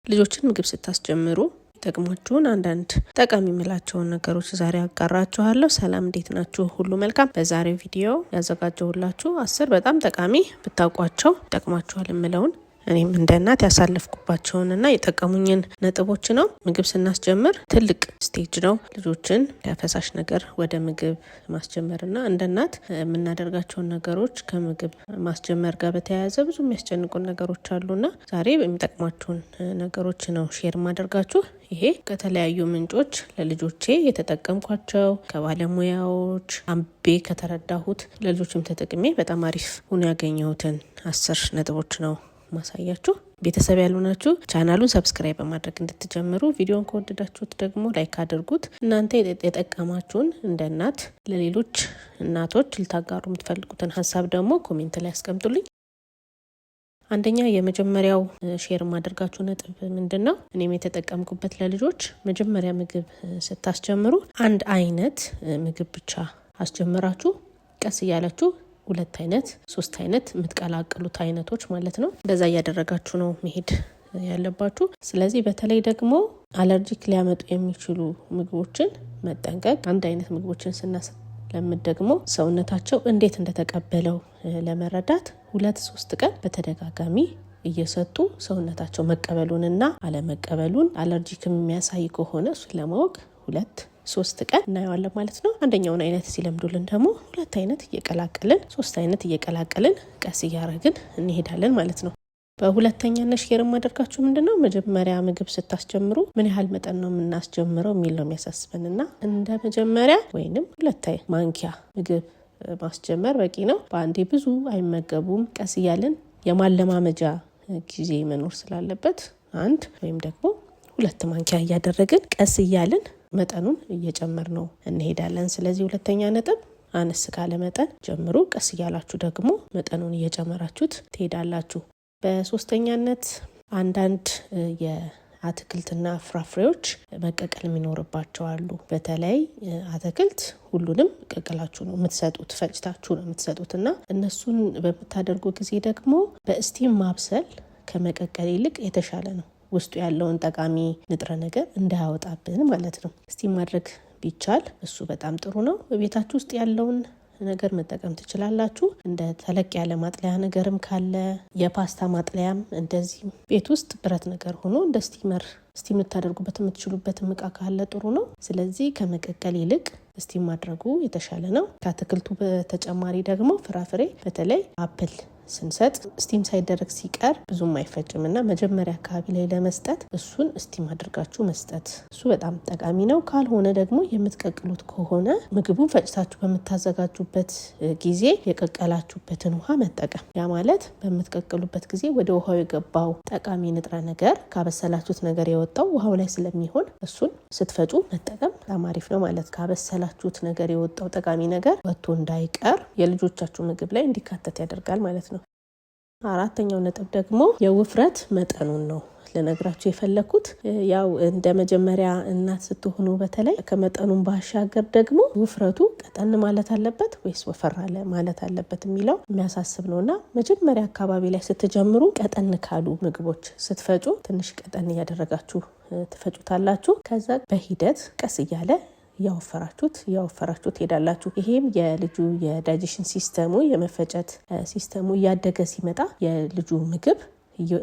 ልጆችን ምግብ ስታስጀምሩ ጠቅሟችሁን አንዳንድ ጠቃሚ የምላቸውን ነገሮች ዛሬ አጋራችኋለሁ። ሰላም እንዴት ናችሁ? ሁሉ መልካም። በዛሬው ቪዲዮ ያዘጋጀሁላችሁ 10 በጣም ጠቃሚ ብታውቋቸው ጠቅማችኋል የምለውን እኔም እንደ እናት ያሳለፍኩባቸውንና የጠቀሙኝን ነጥቦች ነው። ምግብ ስናስጀምር ትልቅ ስቴጅ ነው። ልጆችን ከፈሳሽ ነገር ወደ ምግብ ማስጀመርና እንደ እናት የምናደርጋቸውን ነገሮች ከምግብ ማስጀመር ጋር በተያያዘ ብዙ የሚያስጨንቁን ነገሮች አሉና ዛሬ የሚጠቅሟችሁን ነገሮች ነው ሼር ማደርጋችሁ። ይሄ ከተለያዩ ምንጮች ለልጆቼ የተጠቀምኳቸው ከባለሙያዎች አንቤ ከተረዳሁት ለልጆችም ተጠቅሜ በጣም አሪፍ ሆኖ ያገኘሁትን 10 ነጥቦች ነው ማሳያችሁ። ቤተሰብ ያልሆናችሁ ቻናሉን ሰብስክራይብ በማድረግ እንድትጀምሩ፣ ቪዲዮን ከወደዳችሁት ደግሞ ላይክ አድርጉት። እናንተ የጠቀማችሁን እንደ እናት ለሌሎች እናቶች ልታጋሩ የምትፈልጉትን ሀሳብ ደግሞ ኮሜንት ላይ አስቀምጡልኝ። አንደኛ የመጀመሪያው ሼር ማድረጋችሁ ነጥብ ምንድነው? እኔም የተጠቀምኩበት ለልጆች መጀመሪያ ምግብ ስታስጀምሩ አንድ አይነት ምግብ ብቻ አስጀምራችሁ ቀስ እያላችሁ 2 አይነት 3 አይነት የምትቀላቅሉት አይነቶች ማለት ነው። በዛ እያደረጋችሁ ነው መሄድ ያለባችሁ። ስለዚህ በተለይ ደግሞ አለርጂክ ሊያመጡ የሚችሉ ምግቦችን መጠንቀቅ። አንድ አይነት ምግቦችን ስናስለምድ ደግሞ ሰውነታቸው እንዴት እንደተቀበለው ለመረዳት 2-3 ቀን በተደጋጋሚ እየሰጡ ሰውነታቸው መቀበሉንና አለመቀበሉን አለርጂክም የሚያሳይ ከሆነ እሱን ለማወቅ 2-3 ቀን እናየዋለን ማለት ነው። አንደኛውን አይነት ሲለምዱልን ደግሞ 2 አይነት እየቀላቀልን 3 አይነት እየቀላቀልን ቀስ እያረግን እንሄዳለን ማለት ነው። በሁለተኛነት ሼር ማደርጋችሁ ምንድነው? መጀመሪያ ምግብ ስታስጀምሩ ምን ያህል መጠን ነው የምናስጀምረው የሚለው የሚያሳስበንና እንደ መጀመሪያ ወይንም 2 ማንኪያ ምግብ ማስጀመር በቂ ነው። በአንዴ ብዙ አይመገቡም። ቀስ እያልን የማለማመጃ ጊዜ መኖር ስላለበት 1 ወይም ደግሞ 2 ማንኪያ እያደረግን ቀስ እያልን መጠኑን እየጨመር ነው እንሄዳለን። ስለዚህ ሁለተኛ ነጥብ አነስ ካለ መጠን ጀምሩ። ቀስ እያላችሁ ደግሞ መጠኑን እየጨመራችሁት ትሄዳላችሁ። በሶስተኛነት አንዳንድ የአትክልትና ፍራፍሬዎች መቀቀል የሚኖርባቸው አሉ። በተለይ አትክልት ሁሉንም ቀቅላችሁ ነው የምትሰጡት፣ ፈጭታችሁ ነው የምትሰጡት እና እነሱን በምታደርጉ ጊዜ ደግሞ በስቲም ማብሰል ከመቀቀል ይልቅ የተሻለ ነው። ውስጡ ያለውን ጠቃሚ ንጥረ ነገር እንዳያወጣብን ማለት ነው። ስቲም ማድረግ ቢቻል እሱ በጣም ጥሩ ነው። በቤታችሁ ውስጥ ያለውን ነገር መጠቀም ትችላላችሁ። እንደ ተለቅ ያለ ማጥለያ ነገርም ካለ የፓስታ ማጥለያም እንደዚህ ቤት ውስጥ ብረት ነገር ሆኖ እንደ ስቲም ልታደርጉበት የምትችሉበት እቃ ካለ ጥሩ ነው። ስለዚህ ከመቀቀል ይልቅ ስቲም ማድረጉ የተሻለ ነው። ከአትክልቱ በተጨማሪ ደግሞ ፍራፍሬ በተለይ አፕል ስንሰጥ ስቲም ሳይደረግ ሲቀር ብዙም አይፈጭም እና መጀመሪያ አካባቢ ላይ ለመስጠት እሱን ስቲም አድርጋችሁ መስጠት እሱ በጣም ጠቃሚ ነው። ካልሆነ ደግሞ የምትቀቅሉት ከሆነ ምግቡን ፈጭታችሁ በምታዘጋጁበት ጊዜ የቀቀላችሁበትን ውሃ መጠቀም። ያ ማለት በምትቀቅሉበት ጊዜ ወደ ውሃው የገባው ጠቃሚ ንጥረ ነገር ካበሰላችሁት ነገር የወጣው ውሃው ላይ ስለሚሆን እሱን ስትፈጩ መጠቀም በጣም አሪፍ ነው ማለት። ካበሰላችሁት ነገር የወጣው ጠቃሚ ነገር ወጥቶ እንዳይቀር የልጆቻችሁ ምግብ ላይ እንዲካተት ያደርጋል ማለት ነው። አራተኛው ነጥብ ደግሞ የውፍረት መጠኑን ነው ለነግራችሁ የፈለኩት። ያው እንደ መጀመሪያ እናት ስትሆኑ በተለይ ከመጠኑን ባሻገር ደግሞ ውፍረቱ ቀጠን ማለት አለበት ወይስ ወፈር አለ ማለት አለበት የሚለው የሚያሳስብ ነውና መጀመሪያ አካባቢ ላይ ስትጀምሩ ቀጠን ካሉ ምግቦች ስትፈጩ ትንሽ ቀጠን እያደረጋችሁ ትፈጩታላችሁ። ከዛ በሂደት ቀስ እያለ ያወፈራችሁት ሄዳላችሁ። ይሄም የልጁ የዳይጀሽን ሲስተሙ የመፈጨት ሲስተሙ እያደገ ሲመጣ የልጁ ምግብ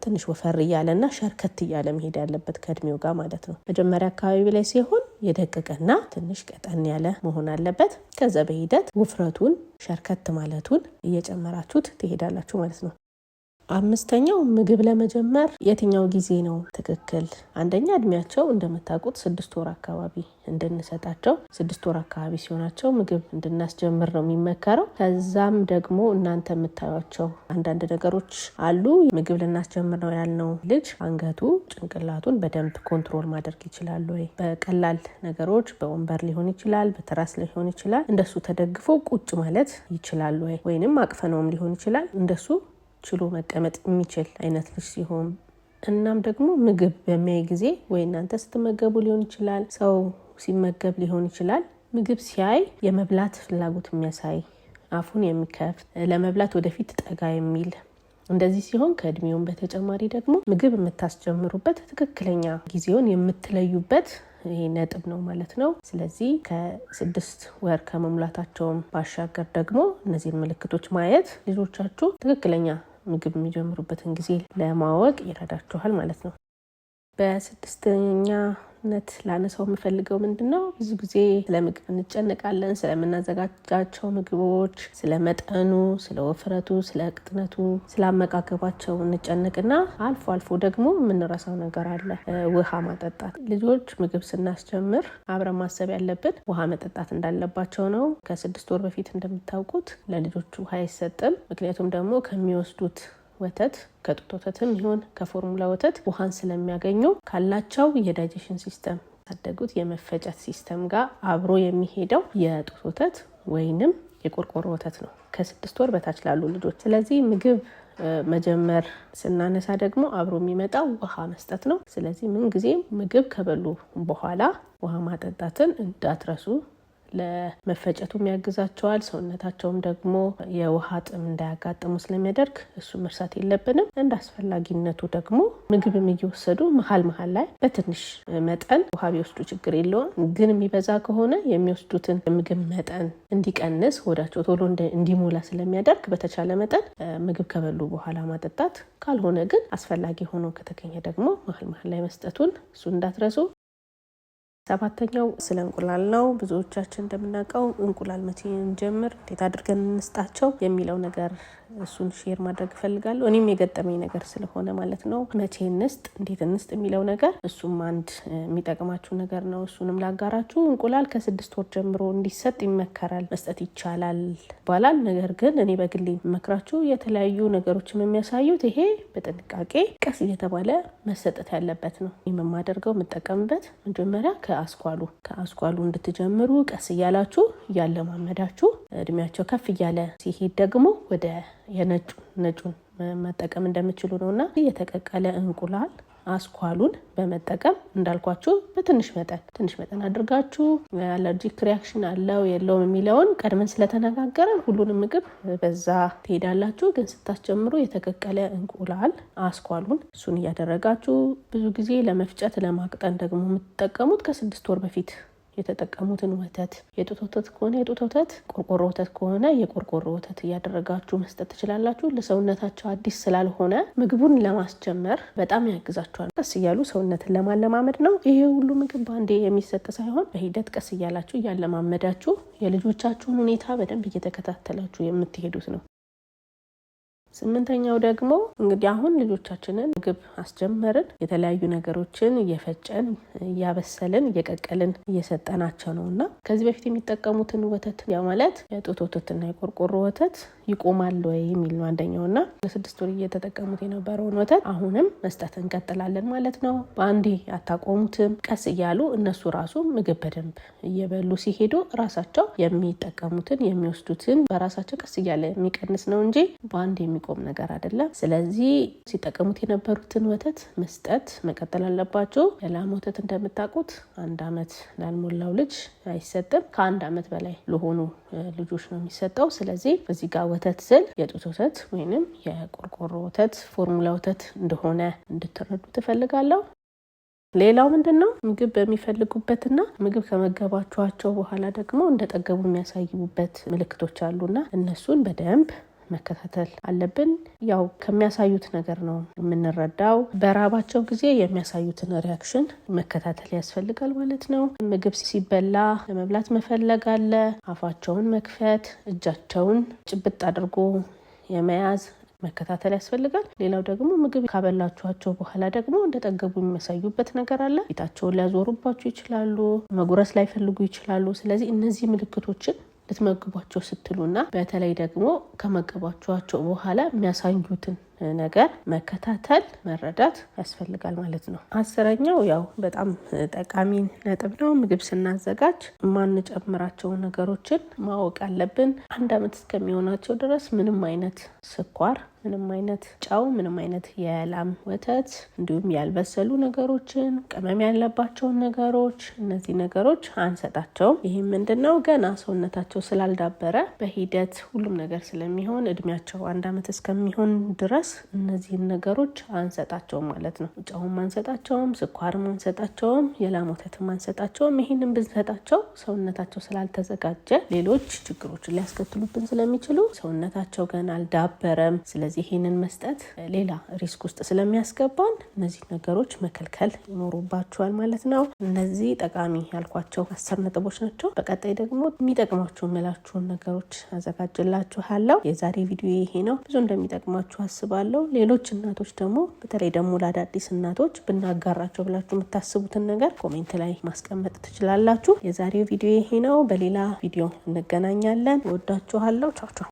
ትንሽ ወፈር እያለና ሸርከት እያለ መሄድ ያለበት ከእድሜው ጋር ማለት ነው። መጀመሪያ አካባቢ ላይ ሲሆን የደቀቀና ትንሽ ቀጠን ያለ መሆን አለበት። ከዛ በሂደት ውፍረቱን ሸርከት ማለቱን እየጨመራችሁት ትሄዳላችሁ ማለት ነው። አምስተኛው ምግብ ለመጀመር የትኛው ጊዜ ነው ትክክል? አንደኛ እድሜያቸው እንደምታውቁት 6 ወር አካባቢ እንድንሰጣቸው 6 ወር አካባቢ ሲሆናቸው ምግብ እንድናስጀምር ነው የሚመከረው። ከዛም ደግሞ እናንተ የምታዩቸው አንዳንድ ነገሮች አሉ። ምግብ ልናስጀምር ነው ያልነው ልጅ አንገቱ ጭንቅላቱን በደንብ ኮንትሮል ማድረግ ይችላል ወይ? በቀላል ነገሮች በወንበር ሊሆን ይችላል፣ በትራስ ሊሆን ይችላል። እንደሱ ተደግፎ ቁጭ ማለት ይችላል ወይ? ወይንም አቅፈነውም ሊሆን ይችላል። እንደሱ ችሎ መቀመጥ የሚችል አይነት ልጅ ሲሆን እናም ደግሞ ምግብ በሚያይ ጊዜ ወይ እናንተ ስትመገቡ ሊሆን ይችላል፣ ሰው ሲመገብ ሊሆን ይችላል። ምግብ ሲያይ የመብላት ፍላጎት የሚያሳይ አፉን የሚከፍት ለመብላት ወደፊት ጠጋ የሚል እንደዚህ ሲሆን ከእድሜውም በተጨማሪ ደግሞ ምግብ የምታስጀምሩበት ትክክለኛ ጊዜውን የምትለዩበት ይሄ ነጥብ ነው ማለት ነው። ስለዚህ ከ6 ወር ከመሙላታቸውም ባሻገር ደግሞ እነዚህን ምልክቶች ማየት ልጆቻችሁ ትክክለኛ ምግብ የሚጀምሩበትን ጊዜ ለማወቅ ይረዳችኋል ማለት ነው። በ6ኛነት ላነሳው የምፈልገው ምንድነው ብዙ ጊዜ ስለ ምግብ እንጨነቃለን። ስለምናዘጋጃቸው ምግቦች፣ ስለ መጠኑ፣ ስለ ወፍረቱ፣ ስለ ቅጥነቱ፣ ስለ አመጋገባቸው እንጨነቅና አልፎ አልፎ ደግሞ የምንረሳው ነገር አለ፣ ውሃ ማጠጣት። ልጆች ምግብ ስናስጀምር አብረን ማሰብ ያለብን ውሃ መጠጣት እንዳለባቸው ነው። ከ6 ወር በፊት እንደምታውቁት ለልጆች ውሃ አይሰጥም። ምክንያቱም ደግሞ ከሚወስዱት ወተት ከጡት ወተትም ይሁን ከፎርሙላ ወተት ውሃን ስለሚያገኙ ካላቸው የዳይጀሽን ሲስተም ያደጉት የመፈጨት ሲስተም ጋር አብሮ የሚሄደው የጡት ወተት ወይንም የቆርቆሮ ወተት ነው ከ6 ወር በታች ላሉ ልጆች። ስለዚህ ምግብ መጀመር ስናነሳ ደግሞ አብሮ የሚመጣው ውሃ መስጠት ነው። ስለዚህ ምንጊዜም ምግብ ከበሉ በኋላ ውሃ ማጠጣትን እንዳትረሱ። ለመፈጨቱም ያግዛቸዋል። ሰውነታቸውም ደግሞ የውሃ ጥም እንዳያጋጥሙ ስለሚያደርግ እሱ መርሳት የለብንም። እንደ አስፈላጊነቱ ደግሞ ምግብም እየወሰዱ መሀል ላይ በትንሽ መጠን ውሃ ቢወስዱ ችግር የለውም። ግን የሚበዛ ከሆነ የሚወስዱትን ምግብ መጠን እንዲቀንስ ሆዳቸው ቶሎ እንዲሞላ ስለሚያደርግ በተቻለ መጠን ምግብ ከበሉ በኋላ ማጠጣት፣ ካልሆነ ግን አስፈላጊ ሆኖ ከተገኘ ደግሞ መሀል ላይ መስጠቱን እሱ እንዳትረሱ። 7ኛው ስለ እንቁላል ነው። ብዙዎቻችን እንደምናውቀው እንቁላል መቼ እንጀምር፣ እንዴት አድርገን እንስጣቸው የሚለው ነገር እሱን ሼር ማድረግ እፈልጋለሁ። እኔም የገጠመኝ ነገር ስለሆነ ማለት ነው። መቼ እንስጥ፣ እንዴት እንስጥ የሚለው ነገር እሱም አንድ የሚጠቅማችሁ ነገር ነው። እሱንም ላጋራችሁ። እንቁላል ከ6 ወር ጀምሮ እንዲሰጥ ይመከራል። መስጠት ይቻላል ይባላል። ነገር ግን እኔ በግሌ መክራችሁ የተለያዩ ነገሮችን የሚያሳዩት ይሄ በጥንቃቄ ቀስ እየተባለ መሰጠት ያለበት ነው። የማደርገው የምጠቀምበት መጀመሪያ ከአስኳሉ እንድትጀምሩ ቀስ እያላችሁ እያለማመዳችሁ እድሜያቸው ከፍ እያለ ሲሄድ ደግሞ ወደ ነጩን መጠቀም እንደምችሉ ነውና የተቀቀለ እንቁላል አስኳሉን በመጠቀም እንዳልኳችሁ በትንሽ መጠን አድርጋችሁ አለርጂክ ሪአክሽን አለው የለውም የሚለውን ቀድመን ስለተነጋገረን ሁሉንም ምግብ በዛ ትሄዳላችሁ። ግን ስታስጀምሩ የተቀቀለ እንቁላል አስኳሉን እሱን እያደረጋችሁ ብዙ ጊዜ ለመፍጨት ለማቅጠን ደግሞ የምትጠቀሙት ከ6 ወር በፊት የተጠቀሙትን ወተት፣ የጡት ወተት ከሆነ የጡት ወተት፣ ቆርቆሮ ወተት ከሆነ የቆርቆሮ ወተት እያደረጋችሁ መስጠት ትችላላችሁ። ለሰውነታቸው አዲስ ስላልሆነ ምግቡን ለማስጀመር በጣም ያግዛችኋል። ቀስ እያሉ ሰውነትን ለማለማመድ ነው። ይሄ ሁሉ ምግብ በአንዴ የሚሰጥ ሳይሆን በሂደት ቀስ እያላችሁ እያለማመዳችሁ የልጆቻችሁን ሁኔታ በደንብ እየተከታተላችሁ የምትሄዱት ነው። 8ኛው ደግሞ እንግዲህ አሁን ልጆቻችንን ምግብ አስጀመርን፣ የተለያዩ ነገሮችን እየፈጨን እያበሰልን እየቀቀልን እየሰጠናቸው ነውና ከዚህ በፊት የሚጠቀሙትን ወተት ማለት የጡት ወተትና የቆርቆሮ ወተት ይቆማል ወይ የሚል ነው አንደኛውና ለ6 ወር እየተጠቀሙት የነበረውን ወተት አሁንም መስጠት እንቀጥላለን ማለት ነው። በአንዴ አታቆሙትም። ቀስ እያሉ እነሱ ራሱ ምግብ በደንብ እየበሉ ሲሄዱ ራሳቸው የሚጠቀሙትን የሚወስዱትን በራሳቸው ቀስ እያለ የሚቀንስ ነው እንጂ በአንዴ የሚቆም ነገር አይደለም። ስለዚህ ሲጠቀሙት የነበሩትን ወተት መስጠት መቀጠል አለባቸው። የላም ወተት እንደምታውቁት 1 ዓመት ላልሞላው ልጅ አይሰጥም። ከ1 ዓመት በላይ ለሆኑ ልጆች ነው የሚሰጠው። ስለዚህ በዚህ ጋር ወተት ስል የጡት ወተት ወይንም የቆርቆሮ ወተት ፎርሙላ ወተት እንደሆነ እንድትረዱ ትፈልጋለሁ። ሌላው ምንድነው ምግብ በሚፈልጉበትና ምግብ ከመገባቸው በኋላ ደግሞ እንደጠገቡ የሚያሳዩበት ምልክቶች አሉና እነሱን በደንብ መከታተል አለብን። ያው ከሚያሳዩት ነገር ነው የምንረዳው። በራባቸው ጊዜ የሚያሳዩትን ሪአክሽን መከታተል ያስፈልጋል ማለት ነው። ምግብ ሲበላ ለመብላት መፈለግ አለ፣ አፋቸውን መክፈት፣ እጃቸውን ጭብጥ አድርጎ የመያዝ መከታተል ያስፈልጋል። ሌላው ደግሞ ምግብ ካበላችኋቸው በኋላ ደግሞ እንደጠገቡ የሚያሳዩበት ነገር አለ። ፊታቸውን ሊያዞሩባቸው ይችላሉ፣ መጉረስ ላይ ፈልጉ ይችላሉ። ስለዚህ እነዚህ ምልክቶችን ልትመግቧቸው ስትሉና በተለይ ደግሞ ከመገባችኋቸው በኋላ የሚያሳዩትን ነገር መከታተል መረዳት ያስፈልጋል ማለት ነው። 10ኛው ያው በጣም ጠቃሚ ነጥብ ነው። ምግብ ስናዘጋጅ ማንጨምራቸው ነገሮችን ማወቅ አለብን። 1 ዓመት እስከሚሆናቸው ድረስ ምንም አይነት ስኳር ምንም አይነት ጨው፣ ምንም አይነት የላም ወተት እንዲሁም ያልበሰሉ ነገሮችን፣ ቅመም ያለባቸውን ነገሮች እነዚህ ነገሮች አንሰጣቸውም። ይህም ምንድነው ገና ሰውነታቸው ስላልዳበረ በሂደት ሁሉም ነገር ስለሚሆን እድሜያቸው 1 ዓመት እስከሚሆን ድረስ እነዚህን ነገሮች አንሰጣቸውም ማለት ነው። ጨውም አንሰጣቸውም፣ ስኳርም አንሰጣቸውም፣ የላም ወተትም አንሰጣቸውም። ይህንን ብንሰጣቸው ሰውነታቸው ስላልተዘጋጀ ሌሎች ችግሮችን ሊያስከትሉብን ስለሚችሉ ሰውነታቸው ገና አልዳበረም። ስለዚህ ይህንን መስጠት ሌላ ሪስክ ውስጥ ስለሚያስገባን እነዚህ ነገሮች መከልከል ይኖሩባቸዋል ማለት ነው። እነዚህ ጠቃሚ ያልኳቸው 10 ነጥቦች ናቸው። በቀጣይ ደግሞ የሚጠቅሟችሁ የምላችሁን ነገሮች አዘጋጅላችኋለሁ። የዛሬ ቪዲዮ ይሄ ነው። ብዙ እንደሚጠቅማችሁ አስባለሁ። ሌሎች እናቶች ደግሞ በተለይ ደግሞ ለአዳዲስ እናቶች ብናጋራቸው ብላችሁ የምታስቡትን ነገር ኮሜንት ላይ ማስቀመጥ ትችላላችሁ። የዛሬው ቪዲዮ ይሄ ነው። በሌላ ቪዲዮ እንገናኛለን። ወዳችኋለሁ። ቻው ቻው።